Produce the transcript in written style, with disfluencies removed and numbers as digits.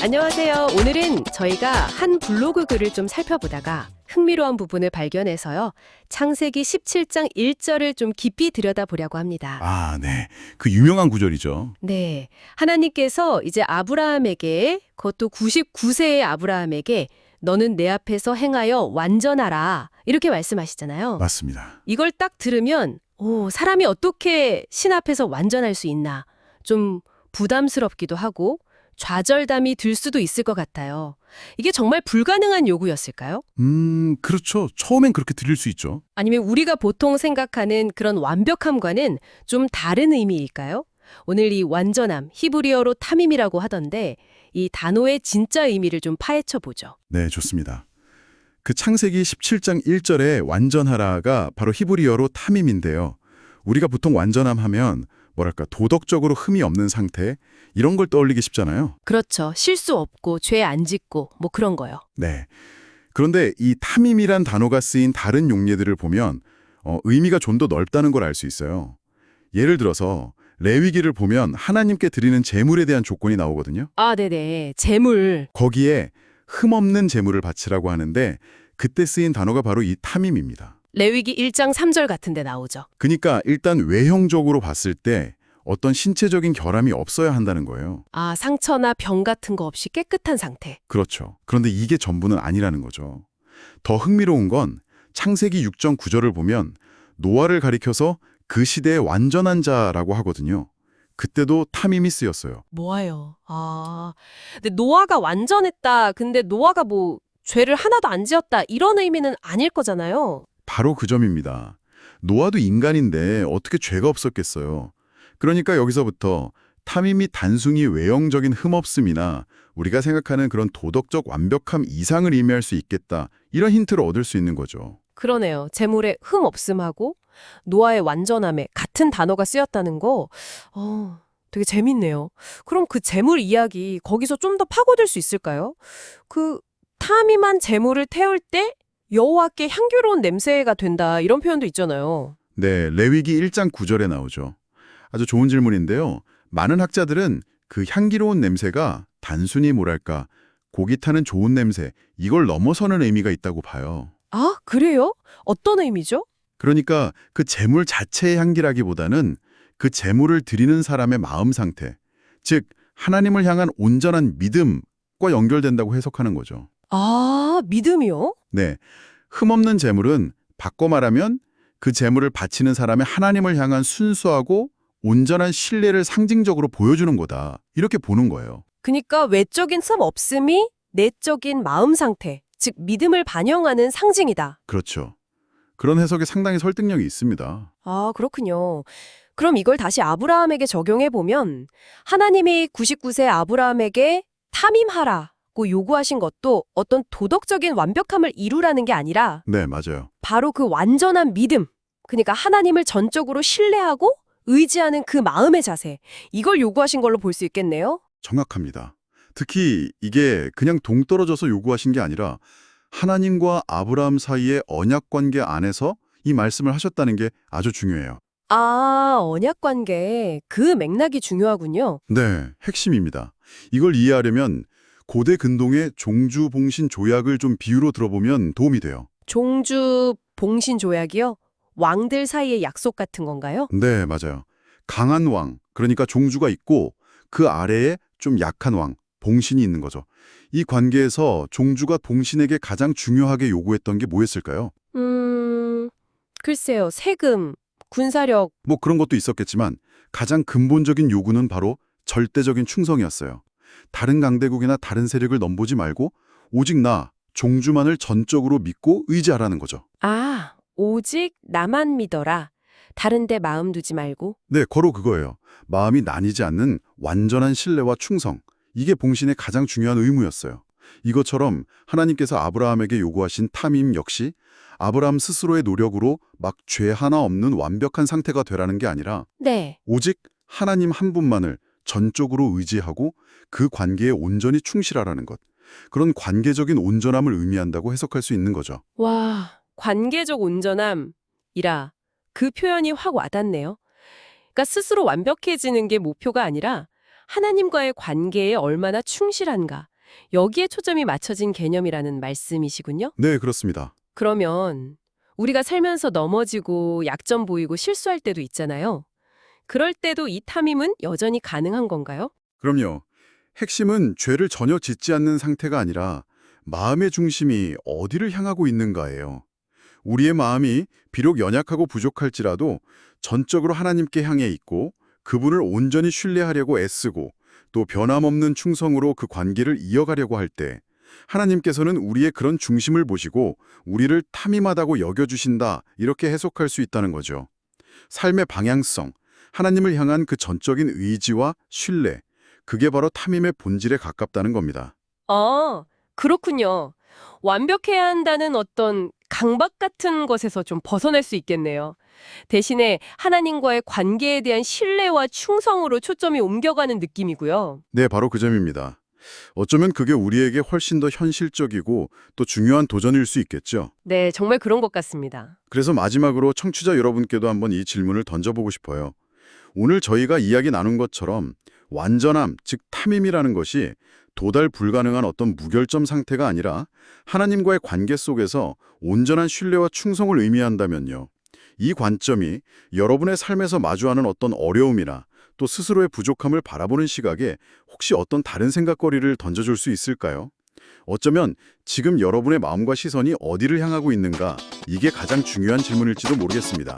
안녕하세요. 오늘은 저희가 한 블로그 글을 좀 살펴보다가 흥미로운 부분을 발견해서요. 창세기 17장 1절을 좀 깊이 들여다보려고 합니다. 아, 네. 그 유명한 구절이죠. 네. 하나님께서 이제 아브라함에게, 그것도 99세의 아브라함에게 너는 내 앞에서 행하여 완전하라. 이렇게 말씀하시잖아요. 맞습니다. 이걸 딱 들으면 사람이 어떻게 신 앞에서 완전할 수 있나. 좀 부담스럽기도 하고 좌절감이 들 수도 있을 것 같아요. 이게 정말 불가능한 요구였을까요? 그렇죠. 처음엔 그렇게 들릴 수 있죠. 아니면 우리가 보통 생각하는 그런 완벽함과는 좀 다른 의미일까요? 오늘 이 완전함, 히브리어로 타밈이라고 하던데 이 단어의 진짜 의미를 좀 파헤쳐 보죠. 네, 좋습니다. 그 창세기 17장 1절에 완전하라가 바로 히브리어로 타밈인데요. 우리가 보통 완전함 하면 뭐랄까 도덕적으로 흠이 없는 상태 이런 걸 떠올리기 쉽잖아요. 그렇죠. 실수 없고 죄 안 짓고 뭐 그런 거요. 네. 그런데 이 타밈이란 단어가 쓰인 다른 용례들을 보면 의미가 좀 더 넓다는 걸 알 수 있어요. 예를 들어서 레위기를 보면 하나님께 드리는 제물에 대한 조건이 나오거든요. 아, 네네. 재물. 거기에 흠없는 제물을 바치라고 하는데 그때 쓰인 단어가 바로 이 타밈입니다. 레위기 1장 3절 같은 데 나오죠. 그러니까 일단 외형적으로 봤을 때 어떤 신체적인 결함이 없어야 한다는 거예요. 아, 상처나 병 같은 거 없이 깨끗한 상태. 그렇죠. 그런데 이게 전부는 아니라는 거죠. 더 흥미로운 건 창세기 6장 9절을 보면 노아를 가리켜서 그 시대의 완전한 자라고 하거든요. 그때도 타밈이 쓰였어요. 뭐예요? 근데 노아가 완전했다. 근데 노아가 뭐 죄를 하나도 안 지었다. 이런 의미는 아닐 거잖아요. 바로 그 점입니다. 노아도 인간인데 어떻게 죄가 없었겠어요. 그러니까 여기서부터 탐임이 단순히 외형적인 흠없음이나 우리가 생각하는 그런 도덕적 완벽함 이상을 의미할 수 있겠다. 이런 힌트를 얻을 수 있는 거죠. 그러네요. 재물의 흠 없음하고 노아의 완전함에 같은 단어가 쓰였다는 거, 되게 재밌네요. 그럼 그 재물 이야기 거기서 좀 더 파고들 수 있을까요? 그 탐임한 재물을 태울 때 여호와께 향기로운 냄새가 된다 이런 표현도 있잖아요. 네, 레위기 1장 9절에 나오죠. 아주 좋은 질문인데요. 많은 학자들은 그 향기로운 냄새가 단순히 뭐랄까 고기 타는 좋은 냄새, 이걸 넘어서는 의미가 있다고 봐요. 아, 그래요? 어떤 의미죠? 그러니까 그 제물 자체의 향기라기보다는 그 제물을 드리는 사람의 마음 상태, 즉 하나님을 향한 온전한 믿음과 연결된다고 해석하는 거죠. 아, 믿음이요? 네, 흠없는 제물은 바꿔 말하면 그 제물을 바치는 사람의 하나님을 향한 순수하고 온전한 신뢰를 상징적으로 보여주는 거다. 이렇게 보는 거예요. 그러니까 외적인 흠 없음이 내적인 마음 상태, 즉 믿음을 반영하는 상징이다. 그렇죠. 그런 해석에 상당히 설득력이 있습니다. 아, 그렇군요. 그럼 이걸 다시 아브라함에게 적용해 보면 하나님이 99세 아브라함에게 탐임하라고 요구하신 것도 어떤 도덕적인 완벽함을 이루라는 게 아니라 네, 맞아요. 바로 그 완전한 믿음, 그러니까 하나님을 전적으로 신뢰하고 의지하는 그 마음의 자세, 이걸 요구하신 걸로 볼 수 있겠네요. 정확합니다. 특히 이게 그냥 동떨어져서 요구하신 게 아니라 하나님과 아브라함 사이의 언약 관계 안에서 이 말씀을 하셨다는 게 아주 중요해요. 아, 언약 관계, 그 맥락이 중요하군요. 네, 핵심입니다. 이걸 이해하려면 고대 근동의 종주봉신 조약을 좀 비유로 들어보면 도움이 돼요. 종주 봉신 조약이요? 왕들 사이의 약속 같은 건가요? 네, 맞아요. 강한 왕, 그러니까 종주가 있고 그 아래에 좀 약한 왕, 봉신이 있는 거죠. 이 관계에서 종주가 봉신에게 가장 중요하게 요구했던 게 뭐였을까요? 글쎄요. 세금, 군사력. 뭐 그런 것도 있었겠지만 가장 근본적인 요구는 바로 절대적인 충성이었어요. 다른 강대국이나 다른 세력을 넘보지 말고 오직 나, 종주만을 전적으로 믿고 의지하라는 거죠. 아, 오직 나만 믿어라. 다른 데 마음 두지 말고. 네, 거로 그거예요. 마음이 나뉘지 않는 완전한 신뢰와 충성. 이게 봉신의 가장 중요한 의무였어요. 이것처럼 하나님께서 아브라함에게 요구하신 탐임 역시 아브라함 스스로의 노력으로 막 죄 하나 없는 완벽한 상태가 되라는 게 아니라 네. 오직 하나님 한 분만을 전적으로 의지하고 그 관계에 온전히 충실하라는 것. 그런 관계적인 온전함을 의미한다고 해석할 수 있는 거죠. 와, 관계적 온전함이라 그 표현이 확 와닿네요. 그러니까 스스로 완벽해지는 게 목표가 아니라 하나님과의 관계에 얼마나 충실한가, 여기에 초점이 맞춰진 개념이라는 말씀이시군요. 네, 그렇습니다. 그러면 우리가 살면서 넘어지고 약점 보이고 실수할 때도 있잖아요. 그럴 때도 이 탐임은 여전히 가능한 건가요? 그럼요. 핵심은 죄를 전혀 짓지 않는 상태가 아니라 마음의 중심이 어디를 향하고 있는가예요. 우리의 마음이 비록 연약하고 부족할지라도 전적으로 하나님께 향해 있고 그분을 온전히 신뢰하려고 애쓰고 또 변함없는 충성으로 그 관계를 이어가려고 할 때 하나님께서는 우리의 그런 중심을 보시고 우리를 탐임하다고 여겨주신다 이렇게 해석할 수 있다는 거죠. 삶의 방향성, 하나님을 향한 그 전적인 의지와 신뢰, 그게 바로 탐임의 본질에 가깝다는 겁니다. 아, 그렇군요. 완벽해야 한다는 어떤 강박 같은 것에서 좀 벗어날 수 있겠네요. 대신에 하나님과의 관계에 대한 신뢰와 충성으로 초점이 옮겨가는 느낌이고요. 네, 바로 그 점입니다. 어쩌면 그게 우리에게 훨씬 더 현실적이고 또 중요한 도전일 수 있겠죠. 네, 정말 그런 것 같습니다. 그래서 마지막으로 청취자 여러분께도 한번 이 질문을 던져보고 싶어요. 오늘 저희가 이야기 나눈 것처럼 완전함, 즉 탐임이라는 것이 도달 불가능한 어떤 무결점 상태가 아니라 하나님과의 관계 속에서 온전한 신뢰와 충성을 의미한다면요. 이 관점이 여러분의 삶에서 마주하는 어떤 어려움이나 또 스스로의 부족함을 바라보는 시각에 혹시 어떤 다른 생각거리를 던져줄 수 있을까요? 어쩌면 지금 여러분의 마음과 시선이 어디를 향하고 있는가, 이게 가장 중요한 질문일지도 모르겠습니다.